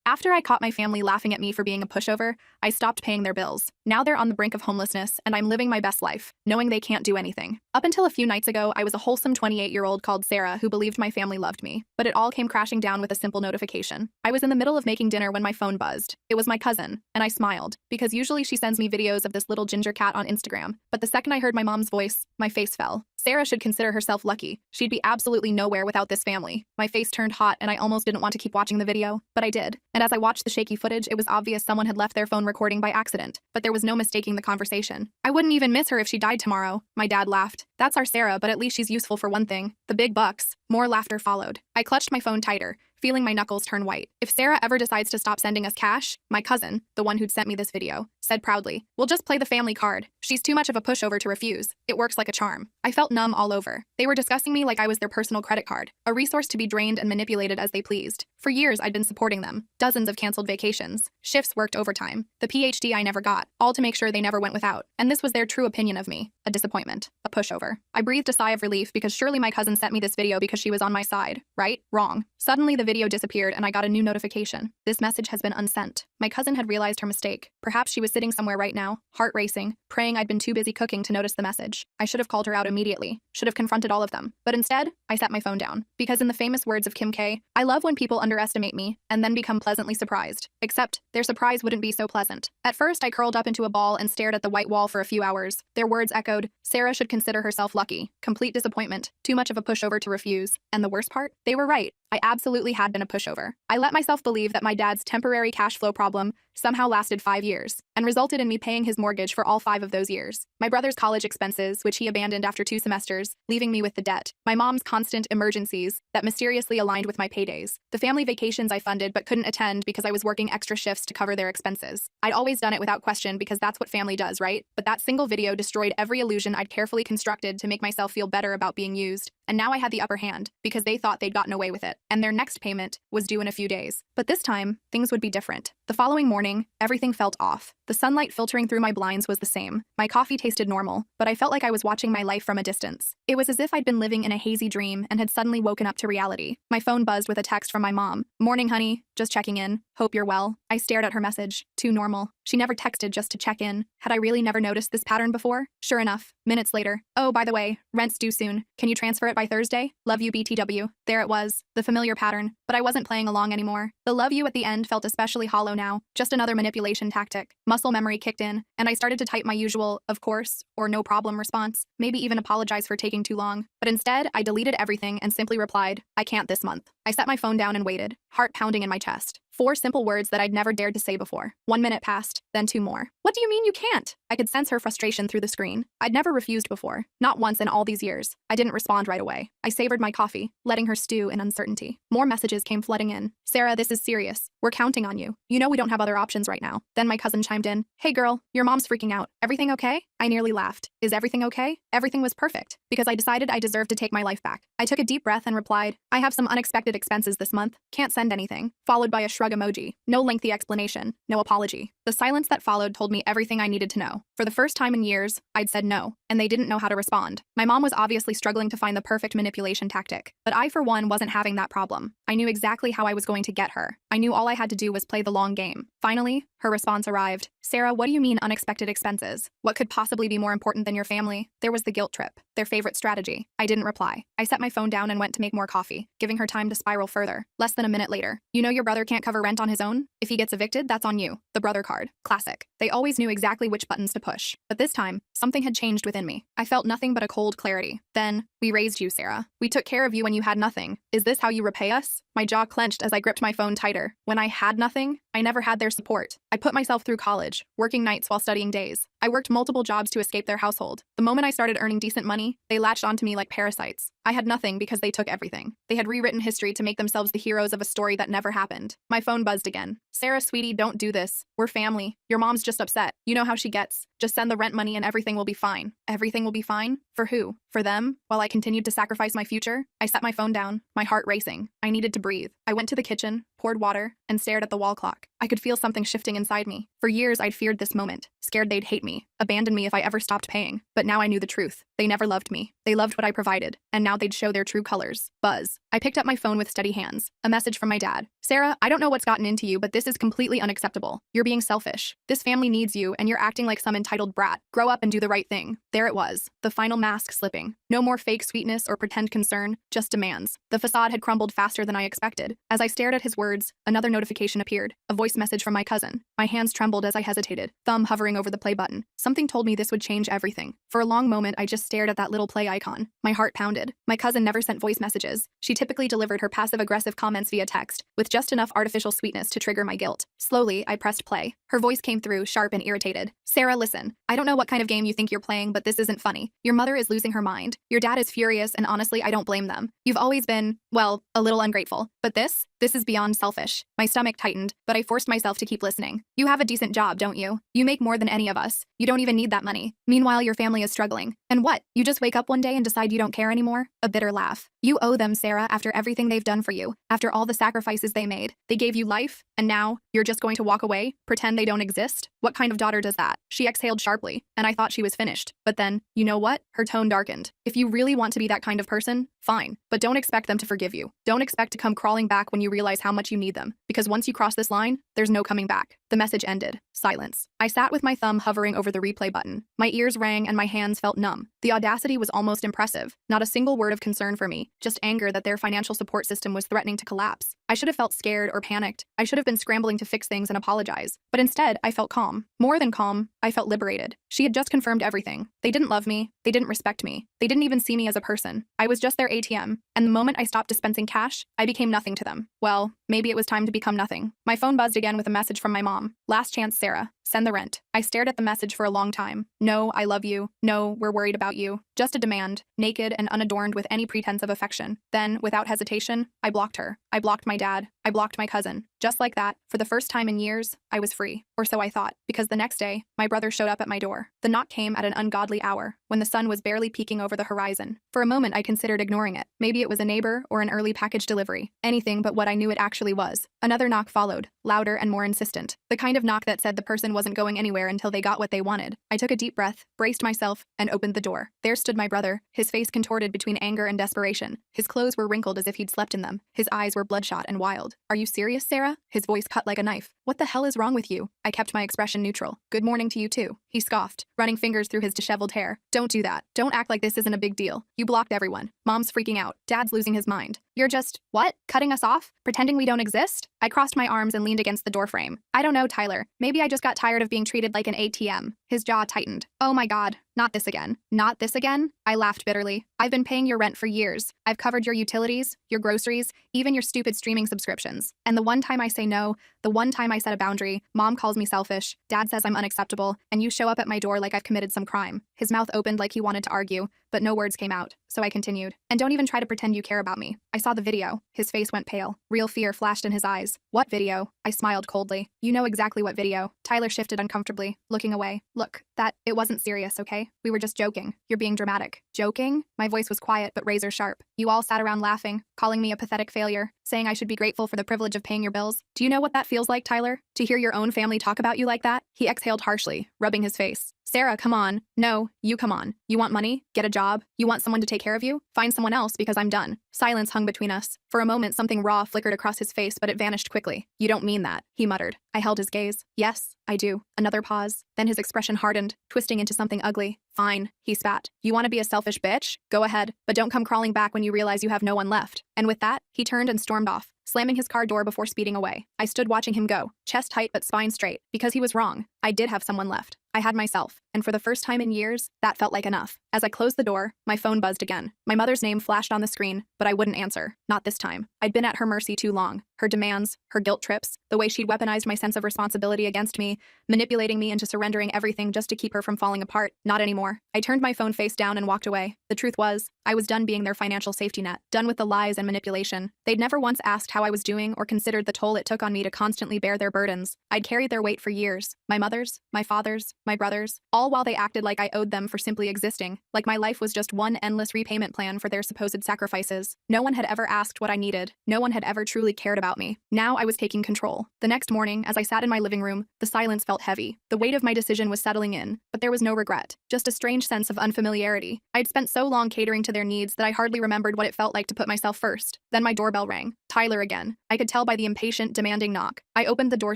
After I caught my family laughing at me for being a pushover, I stopped paying their bills. Now they're on the brink of homelessness, and I'm living my best life, knowing they can't do anything. Up until a few nights ago, I was a wholesome 28-year-old called Sarah who believed my family loved me. But it all came crashing down with a simple notification. I was in the middle of making dinner when my phone buzzed. It was my cousin, and I smiled, because usually she sends me videos of this little ginger cat on Instagram. But the second I heard my mom's voice, my face fell. Sarah should consider herself lucky. She'd be absolutely nowhere without this family. My face turned hot, and I almost didn't want to keep watching the video, but I did. And as I watched the shaky footage, it was obvious someone had left their phone recording by accident. But there was no mistaking the conversation. I wouldn't even miss her if she died tomorrow. My dad laughed. That's our Sarah, but at least she's useful for one thing. The big bucks. More laughter followed. I clutched my phone tighter, feeling my knuckles turn white. If Sarah ever decides to stop sending us cash, my cousin, the one who'd sent me this video, said proudly, "We'll just play the family card. She's too much of a pushover to refuse. It works like a charm." I felt numb all over. They were discussing me like I was their personal credit card, a resource to be drained and manipulated as they pleased. For years, I'd been supporting them. Dozens of canceled vacations. Shifts worked overtime. The PhD I never got, all to make sure they never went without. And this was their true opinion of me. A disappointment. A pushover. I breathed a sigh of relief because surely my cousin sent me this video because she was on my side. Right? Wrong. Suddenly, the video disappeared and I got a new notification. This message has been unsent. My cousin had realized her mistake. Perhaps she was sitting somewhere right now, heart racing, praying I'd been too busy cooking to notice the message. I should have called her out immediately. Should have confronted all of them. But instead, I set my phone down. Because in the famous words of Kim K, I love when people underestimate me and then become pleasantly surprised. Except, their surprise wouldn't be so pleasant. At first, I curled up into a ball and stared at the white wall for a few hours. Their words echoed, "Sarah should consider herself lucky." Complete disappointment. Too much of a pushover to refuse. And the worst part? They were right. I absolutely had been a pushover. I let myself believe that my dad's temporary cash flow problem somehow lasted 5 years, and resulted in me paying his mortgage for all 5 of those years. My brother's college expenses, which he abandoned after 2 semesters, leaving me with the debt. My mom's constant emergencies that mysteriously aligned with my paydays. The family vacations I funded but couldn't attend because I was working extra shifts to cover their expenses. I'd always done it without question because that's what family does, right? But that single video destroyed every illusion I'd carefully constructed to make myself feel better about being used. And now I had the upper hand because they thought they'd gotten away with it. And their next payment was due in a few days. But this time, things would be different. The following morning, everything felt off. The sunlight filtering through my blinds was the same. My coffee tasted normal, but I felt like I was watching my life from a distance. It was as if I'd been living in a hazy dream and had suddenly woken up to reality. My phone buzzed with a text from my mom. "Morning, honey. Just checking in. Hope you're well." I stared at her message. Too normal. She never texted just to check in. Had I really never noticed this pattern before? Sure enough, minutes later. "Oh, by the way, rent's due soon. Can you transfer it by Thursday? Love you, BTW." There it was, the familiar pattern, but I wasn't playing along anymore. The "love you" at the end felt especially hollow now, just another manipulation tactic. Muscle memory kicked in, and I started to type my usual, "of course," or "no problem" response, maybe even apologize for taking too long. But instead, I deleted everything and simply replied, "I can't this month." I set my phone down and waited, heart pounding in my chest. 4 simple words that I'd never dared to say before. 1 minute passed, then 2 more. "What do you mean you can't?" I could sense her frustration through the screen. I'd never refused before, not once in all these years. I didn't respond right away. I savored my coffee, letting her stew in uncertainty. More messages came flooding in. "Sarah, this is serious. We're counting on you. You know we don't have other options right now." Then my cousin chimed in. "Hey girl, your mom's freaking out. Everything okay?" I nearly laughed. Is everything okay? Everything was perfect, because I decided I deserved to take my life back. I took a deep breath and replied, "I have some unexpected expenses this month. Can't send anything." Followed by a shrug emoji. No lengthy explanation. No apology. The silence that followed told me everything I needed to know. For the first time in years, I'd said no, and they didn't know how to respond. My mom was obviously struggling to find the perfect manipulation tactic, but I, for one, wasn't having that problem. I knew exactly how I was going to get her. I knew all I had to do was play the long game. Finally, her response arrived. "Sarah, what do you mean unexpected expenses? What could possibly be more important than your family?" There was the guilt trip, their favorite strategy. I didn't reply. I set my phone down and went to make more coffee, giving her time to spiral further. Less than a minute later. "You know your brother can't cover rent on his own? If he gets evicted, that's on you." The brother card. Classic. They always knew exactly which buttons to push. But this time, something had changed within me. I felt nothing but a cold clarity. Then, "We raised you, Sarah. We took care of you when you had nothing. Is this how you repay us?" My jaw clenched as I gripped my phone tighter. When I had nothing, I never had their support. I put myself through college, working nights while studying days. I worked multiple jobs to escape their household. The moment I started earning decent money, they latched onto me like parasites. I had nothing because they took everything. They had rewritten history to make themselves the heroes of a story that never happened. My phone buzzed again. "Sarah, sweetie, don't do this. We're family. Your mom's just upset. You know how she gets. Just send the rent money and everything will be fine." Everything will be fine? For who? For them? While I continued to sacrifice my future? I set my phone down, my heart racing. I needed to breathe. I went to the kitchen, poured water, and stared at the wall clock. I could feel something shifting inside me. For years, I'd feared this moment, scared they'd hate me, abandon me if I ever stopped paying. But now I knew the truth. They never loved me. They loved what I provided, and now they'd show their true colors. Buzz. I picked up my phone with steady hands. A message from my dad. Sarah, I don't know what's gotten into you, but this is completely unacceptable. You're being selfish. This family needs you, and you're acting like some entitled brat. Grow up and do the right thing. There it was, the final mask slipping. No more fake sweetness or pretend concern, just demands. The facade had crumbled faster than I expected. As I stared at his words, another notification appeared, a voice message from my cousin. My hands trembled as I hesitated, thumb hovering over the play button. Something told me this would change everything. For a long moment, I just stared at that little play icon. My heart pounded. My cousin never sent voice messages. She typically delivered her passive-aggressive comments via text, with just enough artificial sweetness to trigger my guilt. Slowly, I pressed play. Her voice came through, sharp and irritated. Sarah, listen. I don't know what kind of game you think you're playing, but this isn't funny. Your mother is losing her mind. Your dad is furious, and honestly, I don't blame them. You've always been, well, a little ungrateful. But this is beyond selfish. My stomach tightened, but I forced myself to keep listening. You have a decent job, don't you? You make more than any of us. You don't even need that money. Meanwhile, your family is struggling. And what? You just wake up one day and decide you don't care anymore? A bitter laugh. You owe them, Sarah, after everything they've done for you, after all the sacrifices they made. They gave you life, and now you're just going to walk away, pretend they don't exist? What kind of daughter does that? She exhaled sharply, and I thought she was finished. But then, you know what? Her tone darkened. If you really want to be that kind of person, fine. But don't expect them to forgive you. Don't expect to come crawling back when you realize how much you need them. Because once you cross this line, there's no coming back. The message ended. Silence. I sat with my thumb hovering over the replay button. My ears rang and my hands felt numb. The audacity was almost impressive. Not a single word of concern for me, just anger that their financial support system was threatening to collapse. I should have felt scared or panicked. I should have been scrambling to fix things and apologize. But instead, I felt calm. More than calm, I felt liberated. She had just confirmed everything. They didn't love me. They didn't respect me. They didn't even see me as a person. I was just their ATM. And the moment I stopped dispensing cash, I became nothing to them. Well, maybe it was time to become nothing. My phone buzzed again with a message from my mom. Last chance, Sarah. Send the rent. I stared at the message for a long time. No, I love you. No, we're worried about you. Just a demand, naked and unadorned with any pretense of affection. Then, without hesitation, I blocked her. I blocked my dad. I blocked my cousin. Just like that, for the first time in years, I was free. Or so I thought, because the next day, my brother showed up at my door. The knock came at an ungodly hour, when the sun was barely peeking over the horizon. For a moment, I considered ignoring it. Maybe it was a neighbor or an early package delivery. Anything but what I knew it actually was. Another knock followed, louder and more insistent. The kind of knock that said the person wasn't going anywhere until they got what they wanted. I took a deep breath, braced myself, and opened the door. There stood my brother, his face contorted between anger and desperation. His clothes were wrinkled as if he'd slept in them. His eyes were bloodshot and wild. Are you serious, Sarah? His voice cut like a knife. What the hell is wrong with you? I kept my expression neutral. Good morning to you too. He scoffed, running fingers through his disheveled hair. Don't do that. Don't act like this isn't a big deal. You blocked everyone. Mom's freaking out. Dad's losing his mind. You're just, what? Cutting us off? Pretending we don't exist? I crossed my arms and leaned against the doorframe. I don't know, Tyler. Maybe I just got tired of being treated like an ATM. His jaw tightened. Oh my God. Not this again. Not this again? I laughed bitterly. I've been paying your rent for years. I've covered your utilities, your groceries, even your stupid streaming subscriptions. And the one time I say no, the one time I set a boundary, Mom calls me selfish, Dad says I'm unacceptable, and you show up at my door like I've committed some crime. His mouth opened like he wanted to argue, but no words came out, so I continued. And don't even try to pretend you care about me. I saw the video. His face went pale. Real fear flashed in his eyes. What video? I smiled coldly. You know exactly what video. Tyler shifted uncomfortably, looking away. Look, it wasn't serious, okay? We were just joking. You're being dramatic. Joking? My voice was quiet but razor sharp. You all sat around laughing, calling me a pathetic failure, saying I should be grateful for the privilege of paying your bills. Do you know what that feels like, Tyler? To hear your own family talk about you like that? He exhaled harshly, rubbing his face. Sarah, come on. No, you come on. You want money? Get a job? You want someone to take care of you? Find someone else because I'm done. Silence hung between us. For a moment, something raw flickered across his face, but it vanished quickly. You don't mean that, he muttered. I held his gaze. Yes, I do. Another pause. Then his expression hardened, twisting into something ugly. Fine, he spat. You want to be a selfish bitch? Go ahead, but don't come crawling back when you realize you have no one left. And with that, he turned and stormed off, slamming his car door before speeding away. I stood watching him go, chest tight but spine straight, because he was wrong. I did have someone left. I had myself, and for the first time in years, that felt like enough. As I closed the door, my phone buzzed again. My mother's name flashed on the screen, but I wouldn't answer. Not this time. I'd been at her mercy too long. Her demands, her guilt trips, the way she'd weaponized my sense of responsibility against me, manipulating me into surrendering everything just to keep her from falling apart. Not anymore. I turned my phone face down and walked away. The truth was, I was done being their financial safety net, done with the lies and manipulation. They'd never once asked how I was doing or considered the toll it took on me to constantly bear their burdens. I'd carried their weight for years. My mother's, my father's, my brother's, all all while they acted like I owed them for simply existing, like my life was just one endless repayment plan for their supposed sacrifices. No one had ever asked what I needed. No one had ever truly cared about me. Now I was taking control. The next morning, as I sat in my living room, the silence felt heavy. The weight of my decision was settling in, but there was no regret, just a strange sense of unfamiliarity. I'd spent so long catering to their needs that I hardly remembered what it felt like to put myself first. Then my doorbell rang. Tyler again. I could tell by the impatient, demanding knock. I opened the door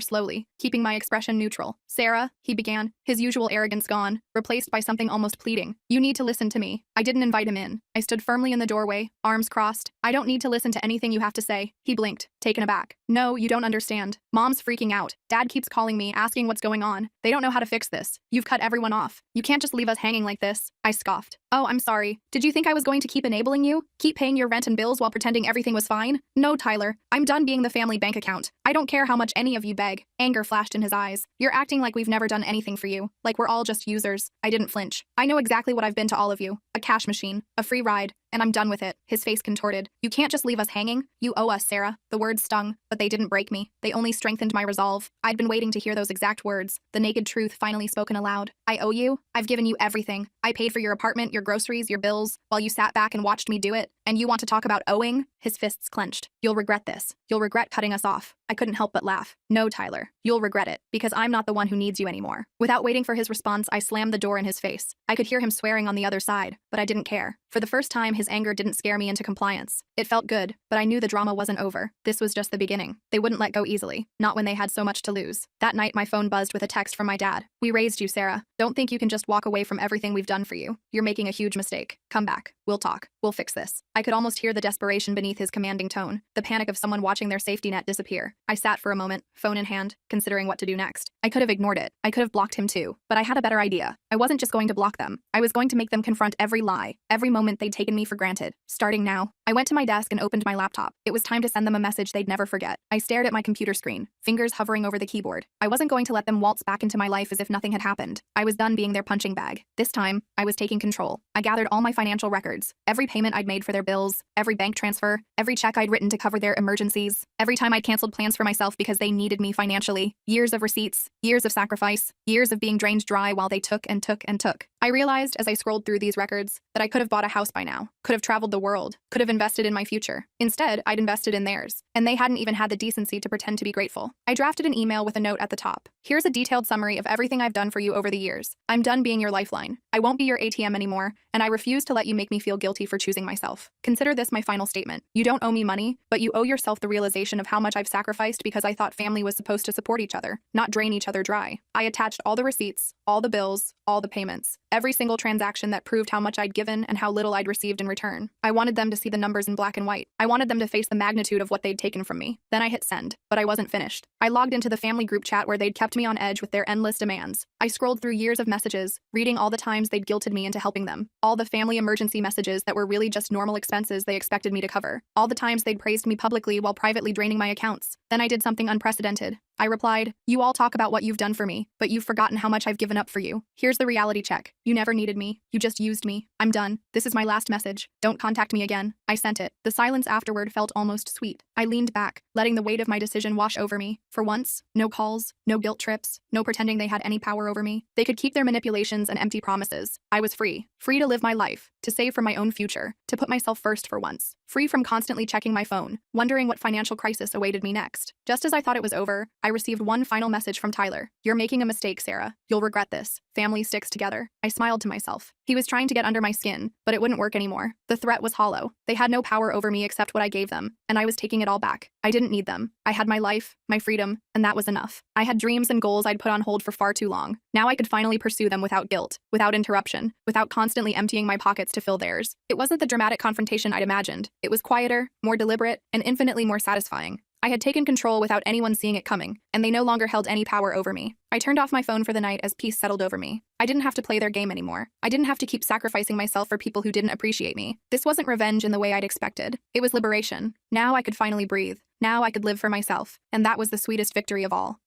slowly, keeping my expression neutral. "Sarah," he began, his usual arrogance gone, replaced by something almost pleading. "You need to listen to me." I didn't invite him in. I stood firmly in the doorway, arms crossed. "I don't need to listen to anything you have to say." He blinked, taken aback. "No, you don't understand. Mom's freaking out. Dad keeps calling me, asking what's going on. They don't know how to fix this. You've cut everyone off. You can't just leave us hanging like this." I scoffed. "Oh, I'm sorry. Did you think I was going to keep enabling you? Keep paying your rent and bills while pretending everything was fine? No, Tyler. I'm done being the family bank account. I don't care how much any of you beg." Anger flashed in his eyes. "You're acting like we've never done anything for you, like we're all just users." I didn't flinch. "I know exactly what I've been to all of you. A cash machine, a free ride, and I'm done with it." His face contorted. "You can't just leave us hanging. You owe us, Sarah." The words stung, but they didn't break me. They only strengthened my resolve. I'd been waiting to hear those exact words, the naked truth finally spoken aloud. "I owe you? I've given you everything. I paid for your apartment, your groceries, your bills, while you sat back and watched me do it. And you want to talk about owing?" His fists clenched. "You'll regret this. You'll regret cutting us off." I couldn't help but laugh. "No, Tyler. You'll regret it, because I'm not the one who needs you anymore." Without waiting for his response, I slammed the door in his face. I could hear him swearing on the other side, but I didn't care. For the first time, his anger didn't scare me into compliance. It felt good, but I knew the drama wasn't over. This was just the beginning. They wouldn't let go easily, not when they had so much to lose. That night, my phone buzzed with a text from my dad. "We raised you, Sarah. Don't think you can just walk away from everything we've done for you. You're making a huge mistake. Come back. We'll talk. We'll fix this." I could almost hear the desperation beneath his commanding tone, the panic of someone watching their safety net disappear. I sat for a moment, phone in hand, considering what to do next. I could have ignored it. I could have blocked him too. But I had a better idea. I wasn't just going to block them. I was going to make them confront every lie, every moment they'd taken me for granted. Starting now. I went to my desk and opened my laptop. It was time to send them a message they'd never forget. I stared at my computer screen, fingers hovering over the keyboard. I wasn't going to let them waltz back into my life as if nothing had happened. I was done being their punching bag. This time, I was taking control. I gathered all my financial records, every payment I'd made for their bills, every bank transfer, every check I'd written to cover their emergencies, every time I'd canceled plans for myself because they needed me financially. Years of receipts, years of sacrifice, years of being drained dry while they took and took and took. I realized as I scrolled through these records that I could have bought a house by now, could have traveled the world, could have invested in my future. Instead, I'd invested in theirs, and they hadn't even had the decency to pretend to be grateful. I drafted an email with a note at the top. "Here's a detailed summary of everything I've done for you over the years. I'm done being your lifeline. I won't be your ATM anymore, and I refuse to let you make me feel guilty for choosing myself. Consider this my final statement. You don't owe me money, but you owe yourself the realization of how much I've sacrificed because I thought family was supposed to support each other, not drain each other dry." I attached all the receipts, all the bills, all the payments, every single transaction that proved how much I'd given and how little I'd received in return. I wanted them to see the numbers in black and white. I wanted them to face the magnitude of what they'd taken from me. Then I hit send, but I wasn't finished. I logged into the family group chat where they'd kept me on edge with their endless demands. I scrolled through years of messages, reading all the times they'd guilted me into helping them, all the family emergency messages that were really just normal expenses they expected me to cover, all the times they'd praised me publicly while privately draining my accounts. Then I did something unprecedented. I replied, "You all talk about what you've done for me, but you've forgotten how much I've given up for you. Here's the reality check. You never needed me. You just used me. I'm done. This is my last message. Don't contact me again." I sent it. The silence afterward felt almost sweet. I leaned back, letting the weight of my decision wash over me. For once, no calls, no guilt trips, no pretending they had any power over me. They could keep their manipulations and empty promises. I was free. Free to live my life, to save for my own future, to put myself first for once. Free from constantly checking my phone, wondering what financial crisis awaited me next. Just as I thought it was over, I received one final message from Tyler. "You're making a mistake, Sarah. You'll regret this. Family sticks together." I smiled to myself. He was trying to get under my skin, but it wouldn't work anymore. The threat was hollow. They had no power over me except what I gave them, and I was taking it all back. I didn't need them. I had my life, my freedom, and that was enough. I had dreams and goals I'd put on hold for far too long. Now I could finally pursue them without guilt, without interruption, without constantly emptying my pockets to fill theirs. It wasn't the dramatic confrontation I'd imagined. It was quieter, more deliberate, and infinitely more satisfying. I had taken control without anyone seeing it coming, and they no longer held any power over me. I turned off my phone for the night as peace settled over me. I didn't have to play their game anymore. I didn't have to keep sacrificing myself for people who didn't appreciate me. This wasn't revenge in the way I'd expected. It was liberation. Now I could finally breathe. Now I could live for myself. And that was the sweetest victory of all.